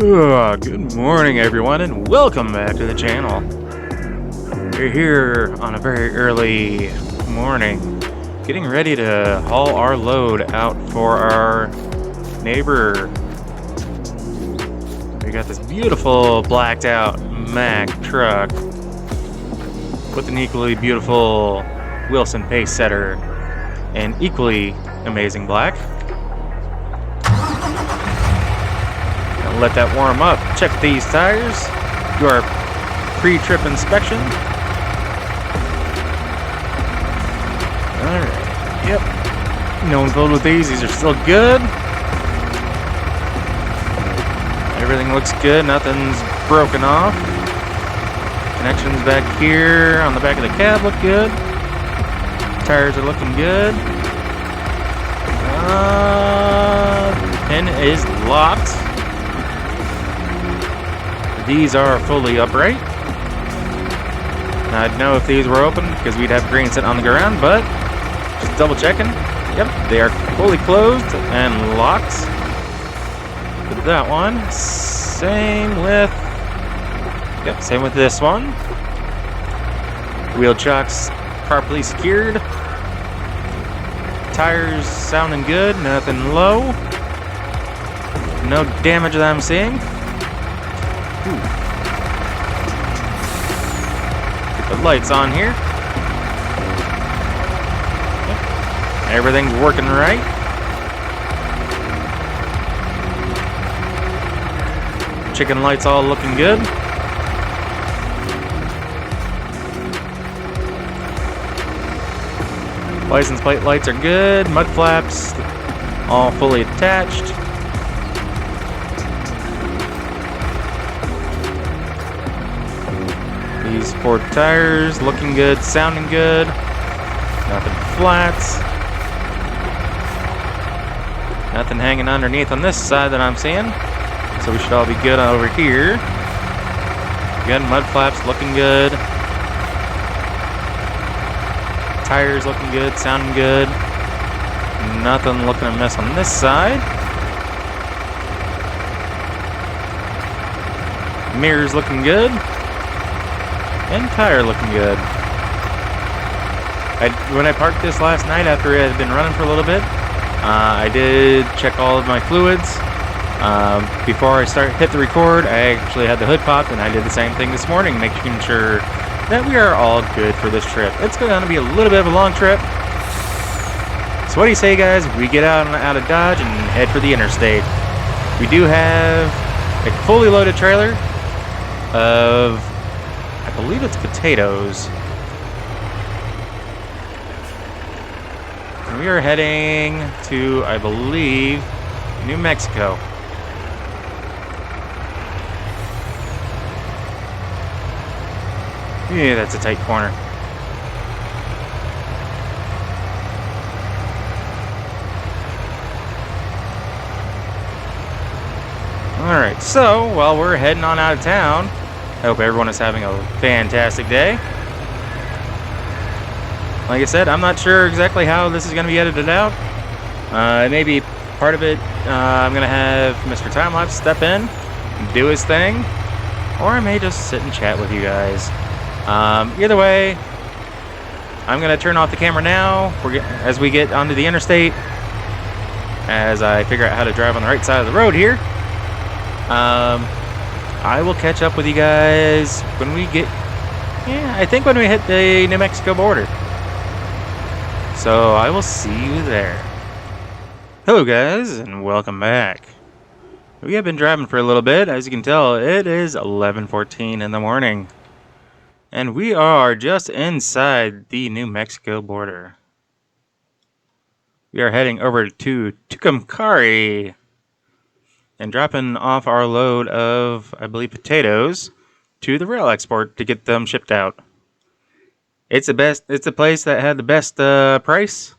Good morning everyone and welcome back to the channel. We're here on a very early morning getting ready to haul our load out for our neighbor. We got this beautiful blacked out Mack truck with an equally beautiful Wilson pace setter and equally amazing black. Let that warm up. Check these tires. Do our pre-trip inspection. Alright. Yep. No one's filled with these. These are still good. Everything looks good. Nothing's broken off. Connections back here on the back of the cab look good. Tires are looking good. Pin is locked. These are fully upright. I'd know if these were open because we'd have grain sitting on the ground, but just double checking. Yep, they are fully closed and locked. Look at that one. Same with this one. Wheel chocks properly secured. Tires sounding good, nothing low. No damage that I'm seeing. Get the lights on here. Yep. Everything's working right. Chicken lights all looking good. License plate lights are good. Mud flaps all fully attached. These four tires looking good, sounding good. Nothing flats. Nothing hanging underneath on this side that I'm seeing. So we should all be good over here. Again, mud flaps looking good. Tires looking good, sounding good. Nothing looking amiss on this side. Mirrors looking good. And tire looking good. When I parked this last night after it had been running for a little bit, I did check all of my fluids. Before I hit the record, I actually had the hood popped, and I did the same thing this morning, making sure that we are all good for this trip. It's going to be a little bit of a long trip. So what do you say, guys? We get out of Dodge and head for the interstate. We do have a fully loaded trailer of, I believe it's potatoes. And we are heading to, I believe, New Mexico. Yeah, that's a tight corner. Alright, so while we're heading on out of town, I hope everyone is having a fantastic day. Like I said, I'm not sure exactly how this is going to be edited out. Maybe part of it, I'm going to have Mr. Timelapse step in and do his thing. Or I may just sit and chat with you guys. Either way, I'm going to turn off the camera now as we get onto the interstate. As I figure out how to drive on the right side of the road here. I will catch up with you guys when we get, I think when we hit the New Mexico border. So I will see you there. Hello guys, and welcome back. We have been driving for a little bit. As you can tell, it is 11:14 in the morning. And we are just inside the New Mexico border. We are heading over to Tucumcari and dropping off our load of, I believe, potatoes to the rail export to get them shipped out. It's the place that had the best price.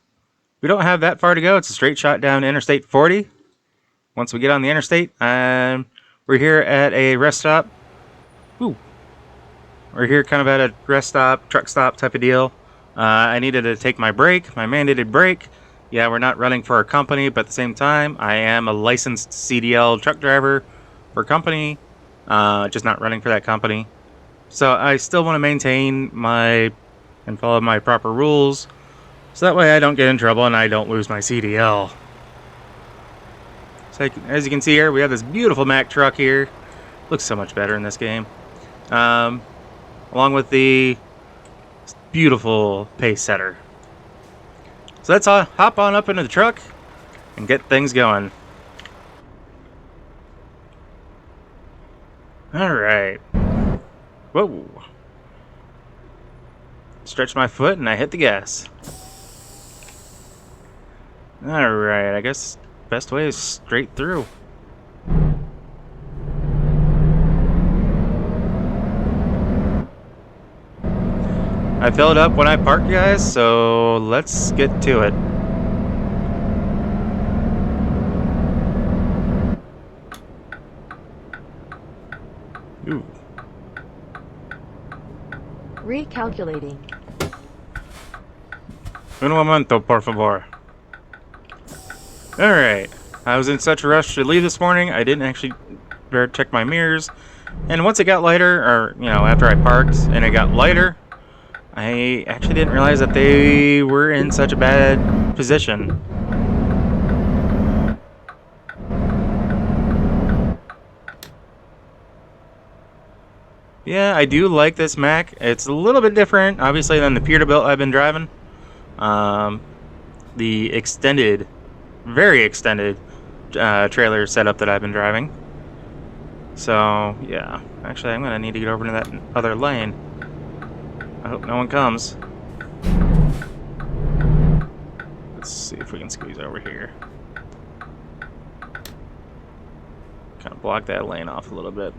We don't have that far to go. It's a straight shot down Interstate 40. Once we get on the interstate, we're here at a rest stop. We're here kind of at a rest stop, truck stop type of deal. I needed to take my break, my mandated break. Yeah, we're not running for our company, but at the same time, I am a licensed CDL truck driver for company, just not running for that company. So I still want to maintain and follow my proper rules, so that way I don't get in trouble and I don't lose my CDL. So as you can see here, we have this beautiful Mack truck here. Looks so much better in this game. Along with the beautiful pace setter. So let's hop on up into the truck and get things going. Alright. Whoa. Stretch my foot and I hit the gas. Alright, I guess best way is straight through. I filled up when I parked, guys, so let's get to it. Ooh. Recalculating. Un momento, por favor. Alright. I was in such a rush to leave this morning, I didn't actually check my mirrors. And once it got lighter, or, you know, after I parked and it got lighter, I actually didn't realize that they were in such a bad position. Yeah, I do like this Mack. It's a little bit different, obviously, than the Peterbilt I've been driving. The extended, very extended trailer setup that I've been driving. So, yeah. Actually, I'm going to need to get over to that other lane. I hope no one comes. Let's see if we can squeeze over here. Kind of block that lane off a little bit.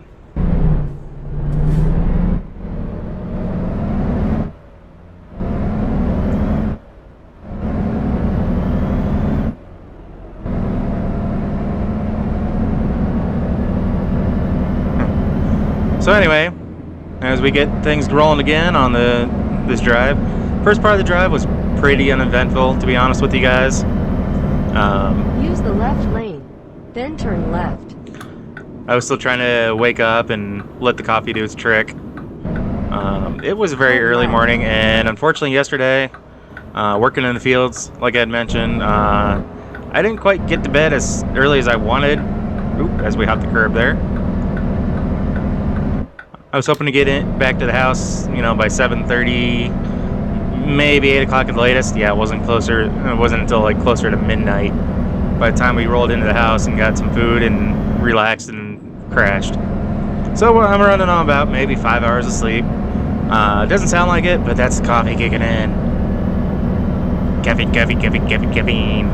So anyway, as we get things rolling again on this drive, first part of the drive was pretty uneventful, to be honest with you guys. Use the left lane, then turn left. I was still trying to wake up and let the coffee do its trick. It was a very early morning, and unfortunately yesterday, working in the fields, like I had mentioned, I didn't quite get to bed as early as I wanted. Oop, as we hop the curb there. I was hoping to get back to the house, you know, by 7:30, maybe 8 o'clock at the latest. Yeah, it wasn't until like closer to midnight by the time we rolled into the house and got some food and relaxed and crashed. So I'm running on about maybe 5 hours of sleep. It doesn't sound like it, but that's the coffee kicking in. Caffeine, caffeine, caffeine, caffeine, caffeine.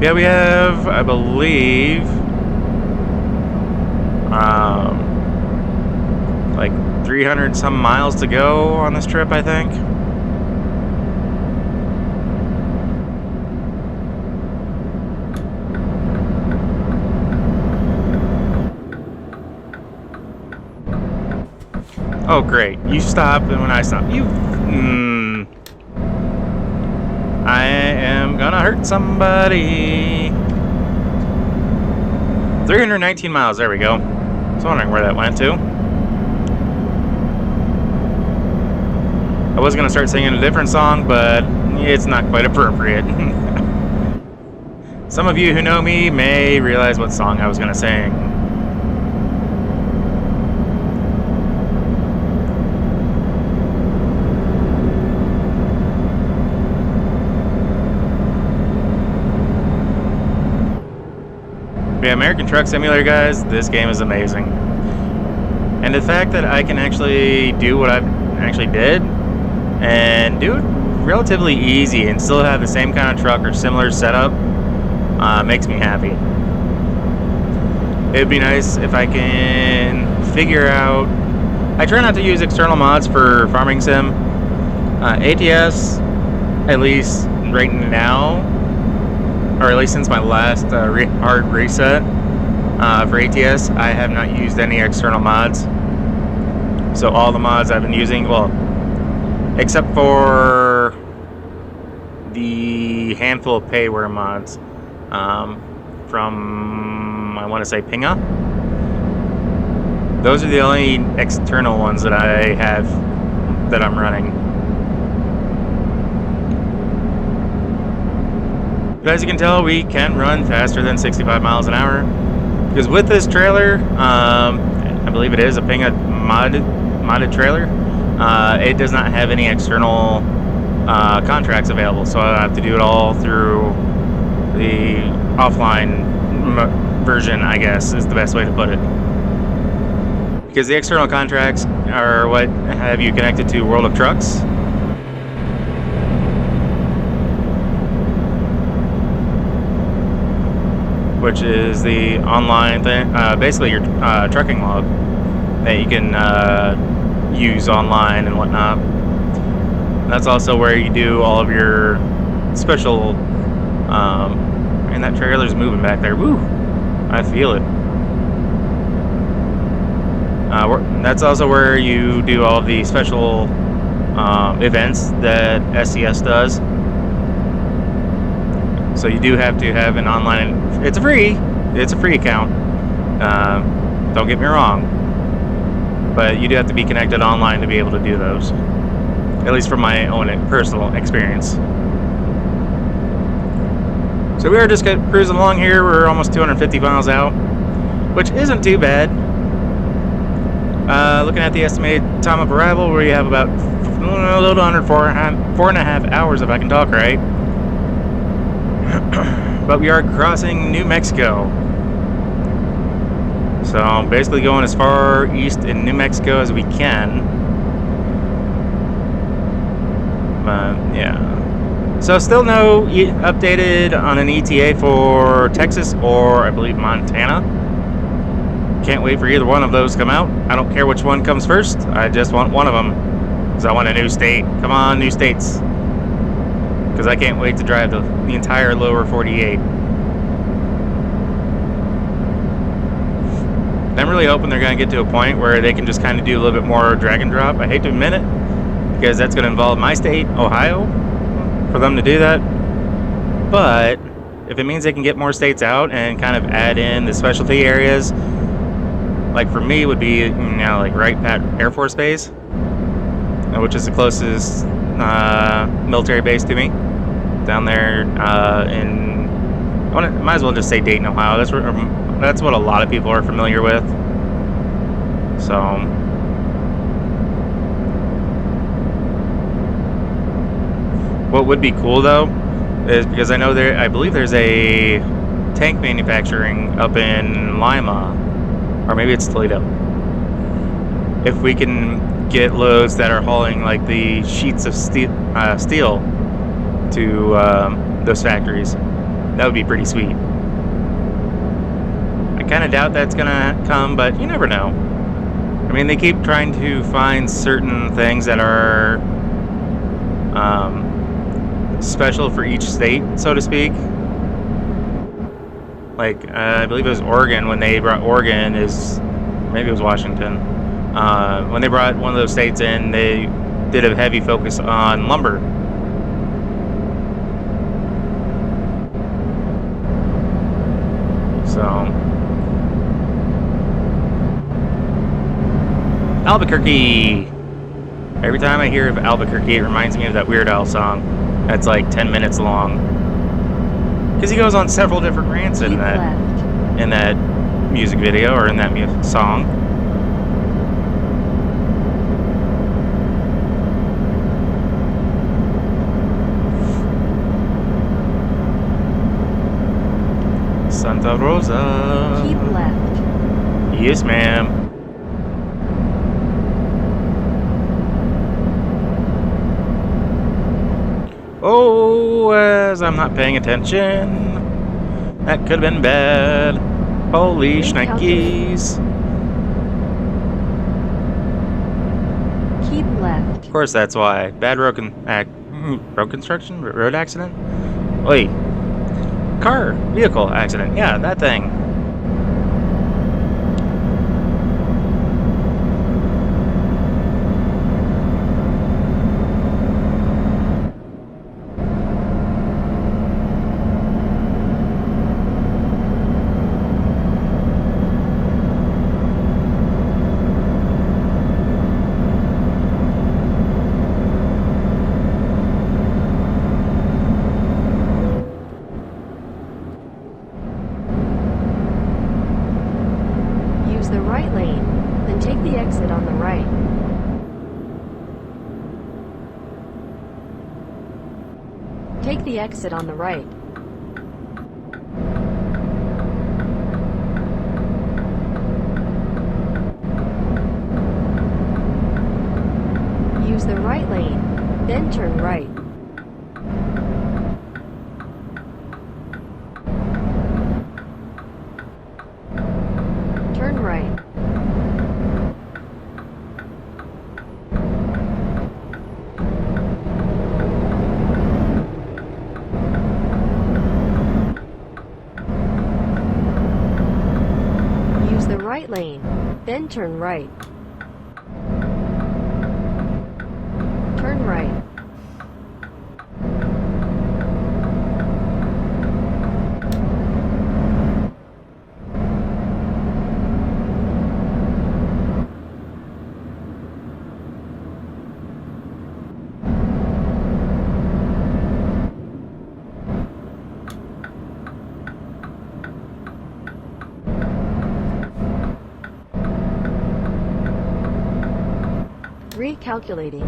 Yeah, we have, I believe, like 300 some miles to go on this trip, I think. Oh, great. You stop, and when I stop, I am gonna hurt somebody. 319 miles, there we go. I was wondering where that went to. I was gonna start singing a different song, but it's not quite appropriate. Some of you who know me may realize what song I was gonna sing. Yeah, American Truck Simulator, guys, this game is amazing. And the fact that I can actually do what I actually did and do it relatively easy and still have the same kind of truck or similar setup makes me happy. It'd be nice if I can figure out... I try not to use external mods for farming sim. ATS, at least right now, or at least since my last hard reset for ATS, I have not used any external mods. So all the mods I've been using, well, except for the the handful of payware mods from, I want to say, Pinga. Those are the only external ones that I have that I'm running. But as you can tell, we can run faster than 65 miles an hour. Because with this trailer, I believe it is a Pinga modded trailer, it does not have any external contracts available. So I have to do it all through the offline version, I guess, is the best way to put it. Because the external contracts are what have you connected to World of Trucks. Which is the online thing, basically your trucking log that you can use online and whatnot. And that's also where you do all of your special, and that trailer's moving back there. Woo! I feel it. That's also where you do all of the special events that SCS does. So you do have to have an online. It's a free account. Don't get me wrong, but you do have to be connected online to be able to do those. At least from my own personal experience. So we are just cruising along here. We're almost 250 miles out, which isn't too bad. Looking at the estimated time of arrival, we have about a little under 4.5 hours, if I can talk right. But we are crossing New Mexico. So basically going as far east in New Mexico as we can. Yeah. So still no updated on an ETA for Texas or I believe Montana. Can't wait for either one of those to come out. I don't care which one comes first. I just want one of them. Because I want a new state. Come on, new states. Because I can't wait to drive the entire lower 48. I'm really hoping they're going to get to a point where they can just kind of do a little bit more drag and drop. I hate to admit it, because that's going to involve my state, Ohio, for them to do that. But if it means they can get more states out and kind of add in the specialty areas, like for me would be, like Wright Pat Air Force Base, which is the closest military base to me, down there might as well just say Dayton, Ohio. That's what a lot of people are familiar with. So what would be cool though is because I believe there's a tank manufacturing up in Lima, or maybe it's Toledo. If we can get loads that are hauling like the sheets of steel to those factories, that would be pretty sweet. I kind of doubt that's gonna come, but you never know. I mean, they keep trying to find certain things that are special for each state, so to speak. Like, I believe it was Oregon when they brought maybe it was Washington. When they brought one of those states in, they did a heavy focus on lumber. So Albuquerque. Every time I hear of Albuquerque, it reminds me of that Weird Al song that's like 10 minutes long. Because he goes on several different rants in that music video, or in that song. Santa Rosa. Keep left. Yes, ma'am. Oh, as I'm not paying attention. That could have been bad. Holy shnikes. Keep left. Of course, that's why. Bad road construction? Road accident? Wait. Vehicle accident. Yeah, that thing. Take the exit on the right. Use the right lane, then turn right. Turn right. Use the right lane, then turn right. Turn right. Recalculating.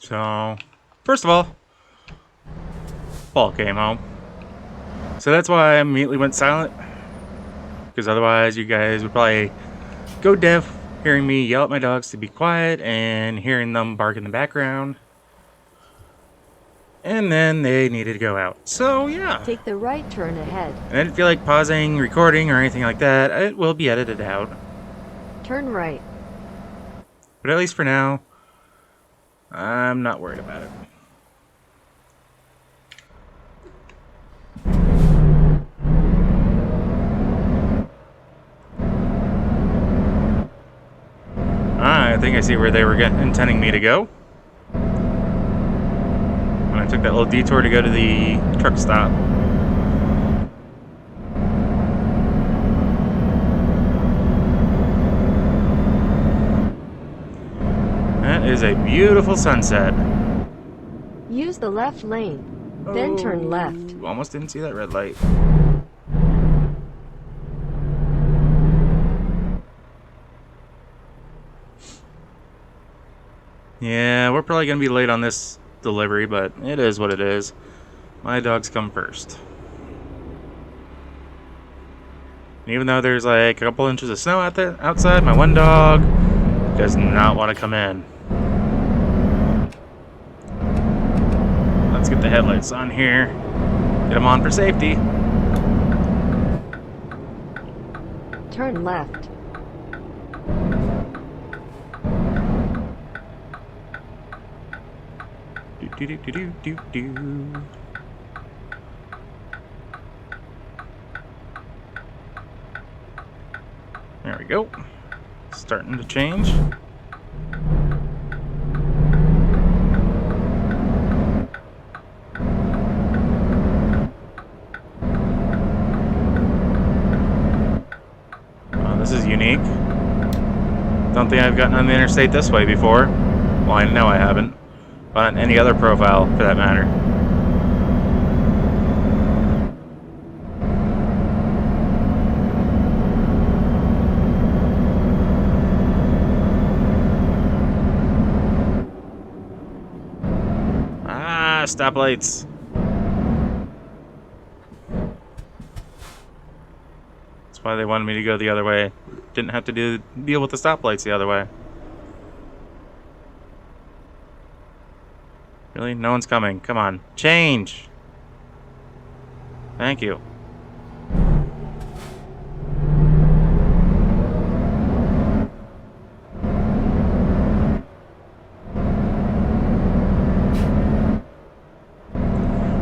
So, first of all, Paul came home. So that's why I immediately went silent. Because otherwise you guys would probably go deaf hearing me yell at my dogs to be quiet and hearing them bark in the background. And then they needed to go out. So, yeah. Take the right turn ahead. And I didn't feel like pausing, recording, or anything like that. It will be edited out. Turn right. But at least for now, I'm not worried about it. I think I see where they were intending me to go. When I took that little detour to go to the truck stop. That is a beautiful sunset. Use the left lane, then turn left. Almost didn't see that red light. Yeah, we're probably going to be late on this delivery, but it is what it is. My dogs come first. And even though there's like a couple inches of snow outside, my one dog does not want to come in. Let's get the headlights on here. Get them on for safety. Turn left. Do. There we go. Starting to change. This is unique. Don't think I've gotten on the interstate this way before. Well, I know I haven't. But on any other profile, for that matter. Ah, stoplights. That's why they wanted me to go the other way. Didn't have to deal with the stoplights the other way. Really? No one's coming. Come on. Change! Thank you.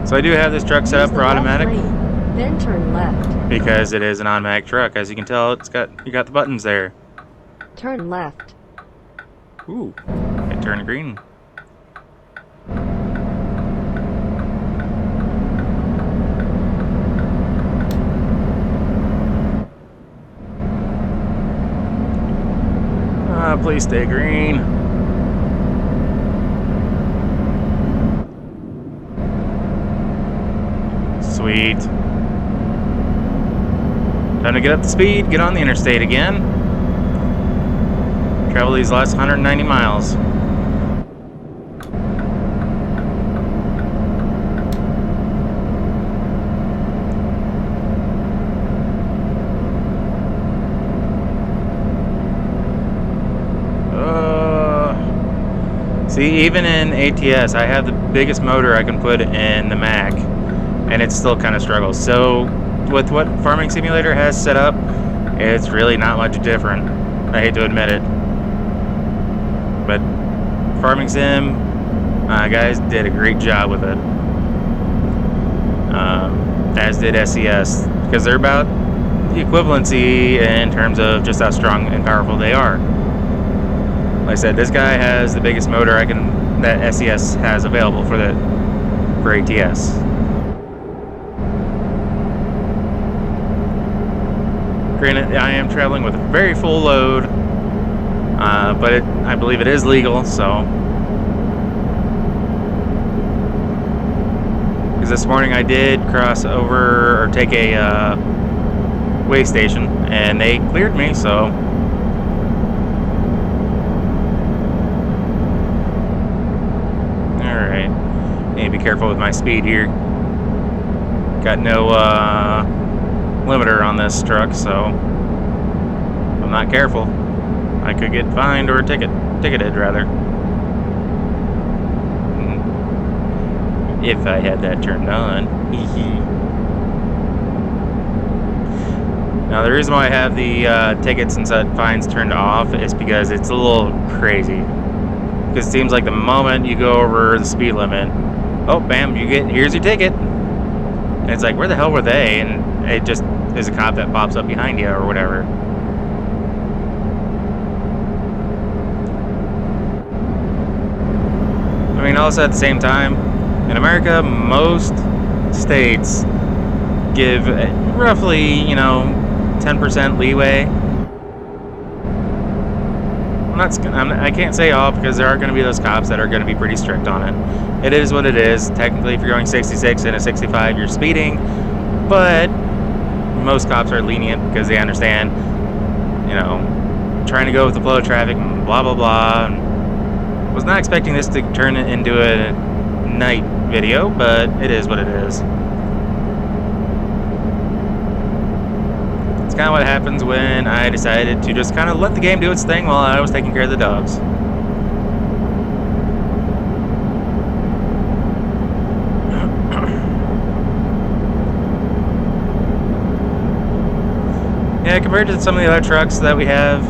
So I do have this truck set up for automatic. Lane, then turn left. Because it is an automatic truck. As you can tell, you got the buttons there. Turn left. Ooh, it turned green. Please stay green. Sweet. Time to get up to speed, get on the interstate again. Travel these last 190 miles. See, even in ATS, I have the biggest motor I can put in the Mac, and it still kind of struggles. So, with what Farming Simulator has set up, it's really not much different. I hate to admit it. But Farming Sim, guys did a great job with it. As did SES, because they're about the equivalency in terms of just how strong and powerful they are. Like I said, this guy has the biggest motor that SES has available for ATS. Granted, I am traveling with a very full load, but I believe it is legal, so. Because this morning I did cross over or take a way station, and they cleared me, so. Need to be careful with my speed here. Got no limiter on this truck, so if I'm not careful, I could get fined or ticketed rather. If I had that turned on. Now the reason why I have the tickets and fines turned off is because it's a little crazy. Because it seems like the moment you go over the speed limit, oh, bam, here's your ticket. And it's like, where the hell were they? And it just is a cop that pops up behind you or whatever. I mean, also at the same time, in America, most states give roughly, 10% leeway. I can't say all, because there are going to be those cops that are going to be pretty strict on it. It is what it is. Technically, if you're going 66 and a 65, you're speeding. But most cops are lenient because they understand, trying to go with the flow of traffic and blah, blah, blah. And was not expecting this to turn it into a night video, but it is what it is. Kind of what happens when I decided to just kind of let the game do its thing while I was taking care of the dogs. Yeah, compared to some of the other trucks that we have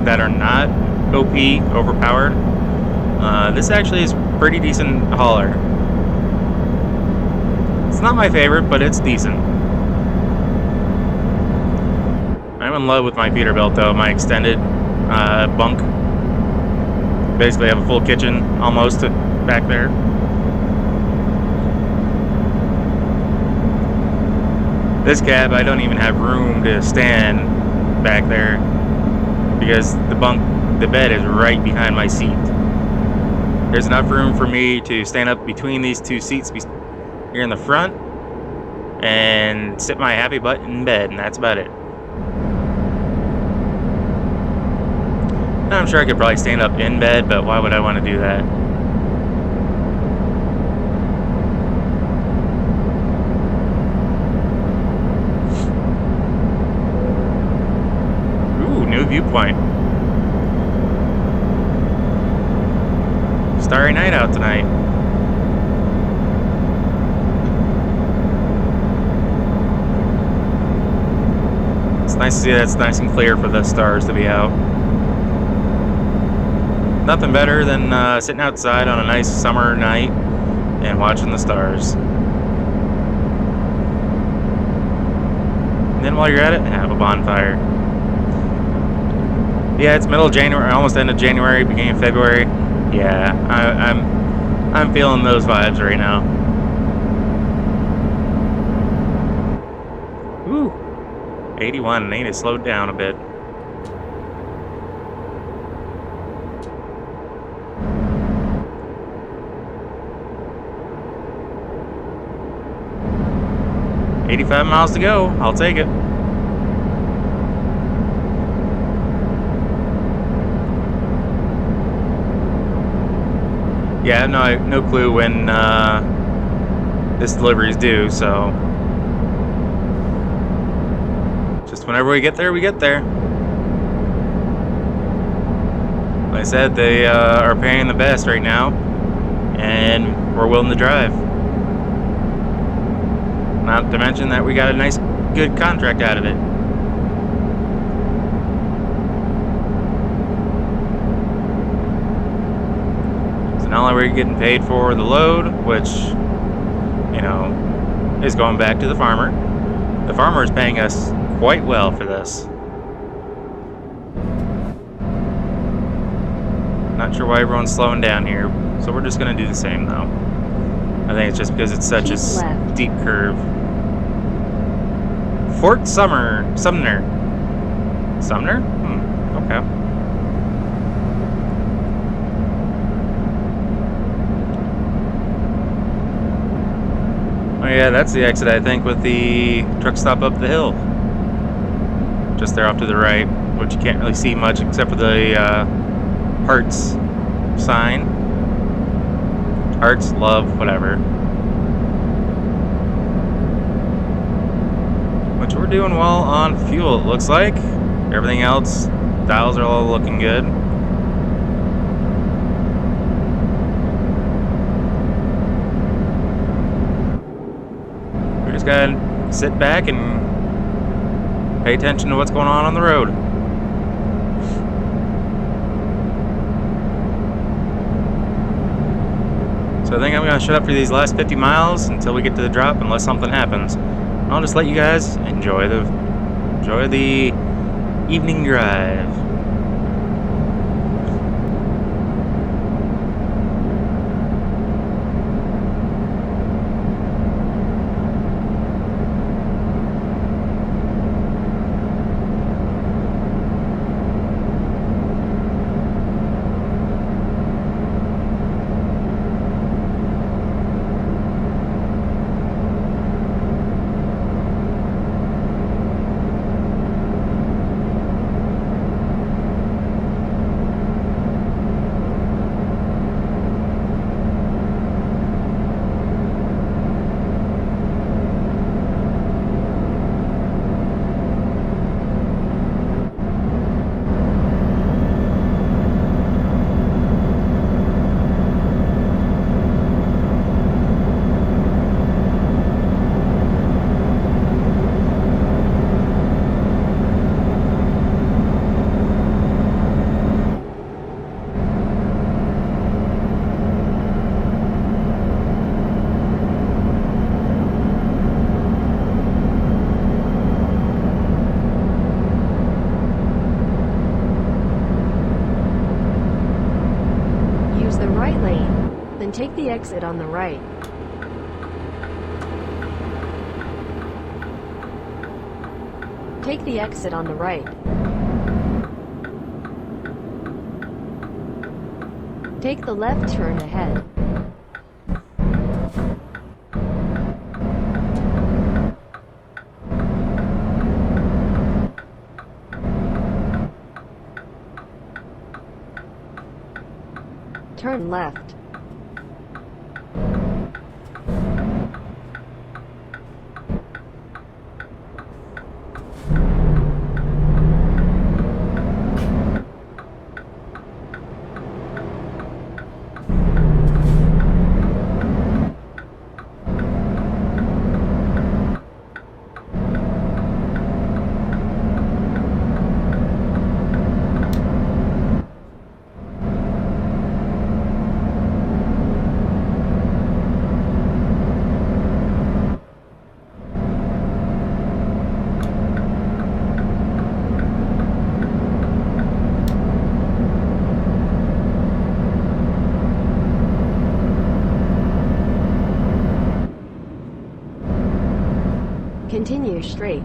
that are not OP, overpowered, this actually is pretty decent hauler. It's not my favorite, but it's decent. I'm in love with my Peterbilt though, my extended bunk. Basically have a full kitchen almost back there. This cab, I don't even have room to stand back there because the bed is right behind my seat. There's enough room for me to stand up between these two seats here in the front and sit my happy butt in bed, and that's about it. I'm sure I could probably stand up in bed, but why would I want to do that? Ooh, new viewpoint. Starry night out tonight. It's nice to see that it's nice and clear for the stars to be out. Nothing better than sitting outside on a nice summer night and watching the stars. And then while you're at it, have a bonfire. Yeah, it's middle of January, almost end of January, beginning of February. Yeah, I'm feeling those vibes right now. Woo! 81. They need to slow down a bit. $85 miles to go. I'll take it. Yeah, I have no clue when this delivery is due, so just whenever we get there, we get there. Like I said, they are paying the best right now, and we're willing to drive. Not to mention that we got a nice, good contract out of it. So not only are we getting paid for the load, which, you know, is going back to the farmer. The farmer is paying us quite well for this. Not sure why everyone's slowing down here, so we're just going to do the same though. I think it's just because it's such a steep curve. Fort Sumner. Sumner? Okay. Oh yeah, that's the exit, I think, with the truck stop up the hill. Just there off to the right, which you can't really see much except for the hearts sign. Hearts, love, whatever. Which we're doing well on fuel, it looks like. Everything else, dials are all looking good. We just gotta sit back and pay attention to what's going on the road. So I think I'm gonna shut up for these last 50 miles until we get to the drop, unless something happens. I'll just let you guys enjoy the evening drive. Take the exit on the right. Take the exit on the right. Take the left turn ahead. Turn left. continue straight.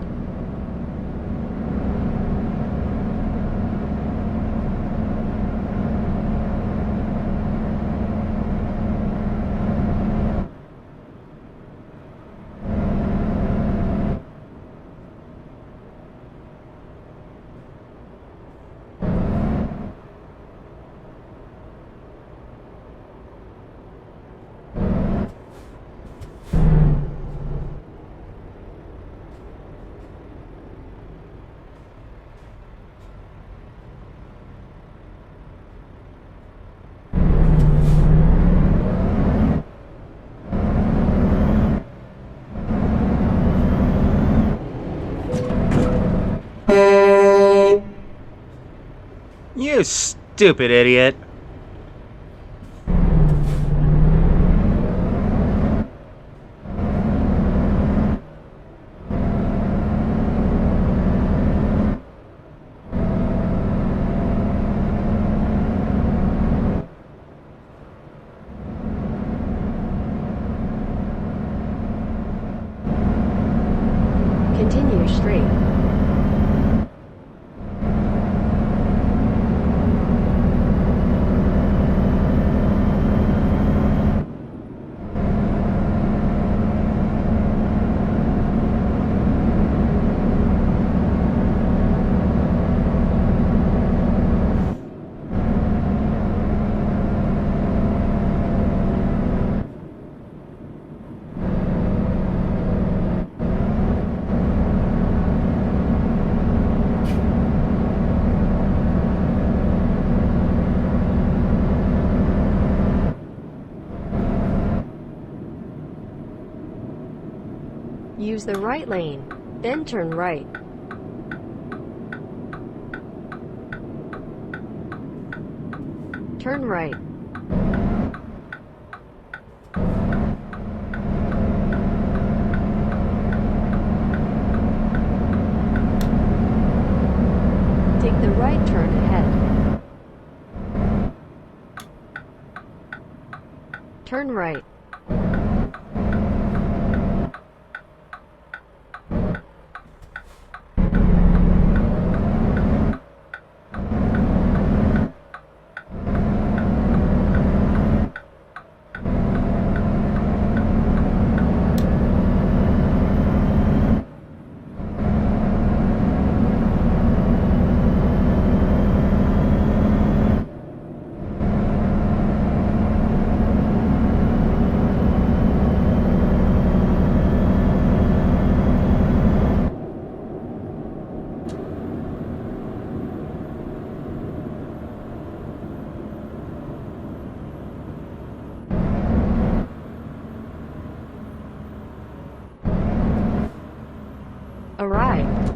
You stupid idiot. Continue straight. Use the right lane, then turn right. Turn right. Take the right turn ahead. Turn right. Arrived.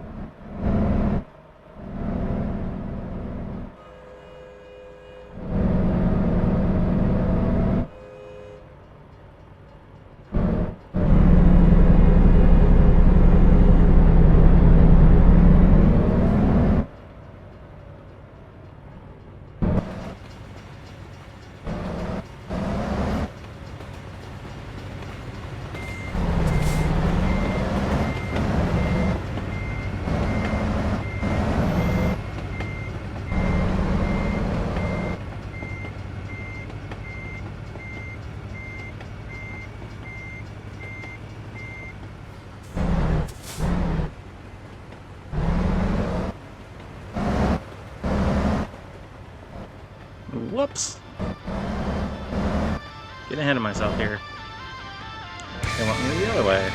Whoops. Getting ahead of myself here. They want me the other way.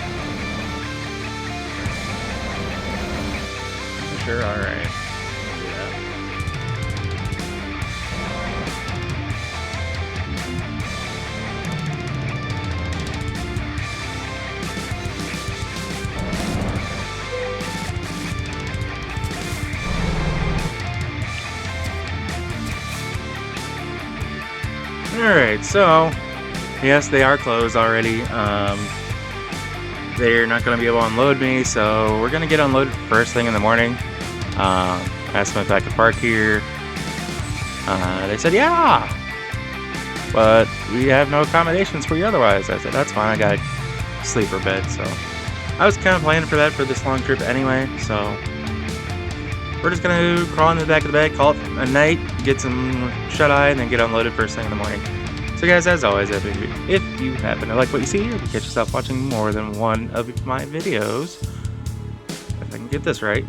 Sure, alright. Do that. Alright, so yes, they are closed already. They're not going to be able to unload me, so we're going to get unloaded first thing in the morning. Asked them if I could park here. They said, yeah, but we have no accommodations for you otherwise. I said, that's fine, I got a sleeper bed, so I was kind of planning for that for this long trip anyway, so we're just gonna crawl in the back of the bed, call it a night, get some shut-eye, and then get unloaded first thing in the morning. So guys, as always, if you happen to like what you see, or if you catch yourself watching more than one of my videos, if I can get this right,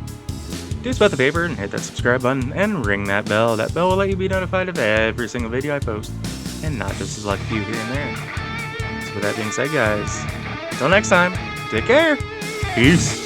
do spot the paper and hit that subscribe button and ring that bell. That bell will let you be notified of every single video I post, and not just a select few here and there. So with that being said, guys, until next time, take care. Peace.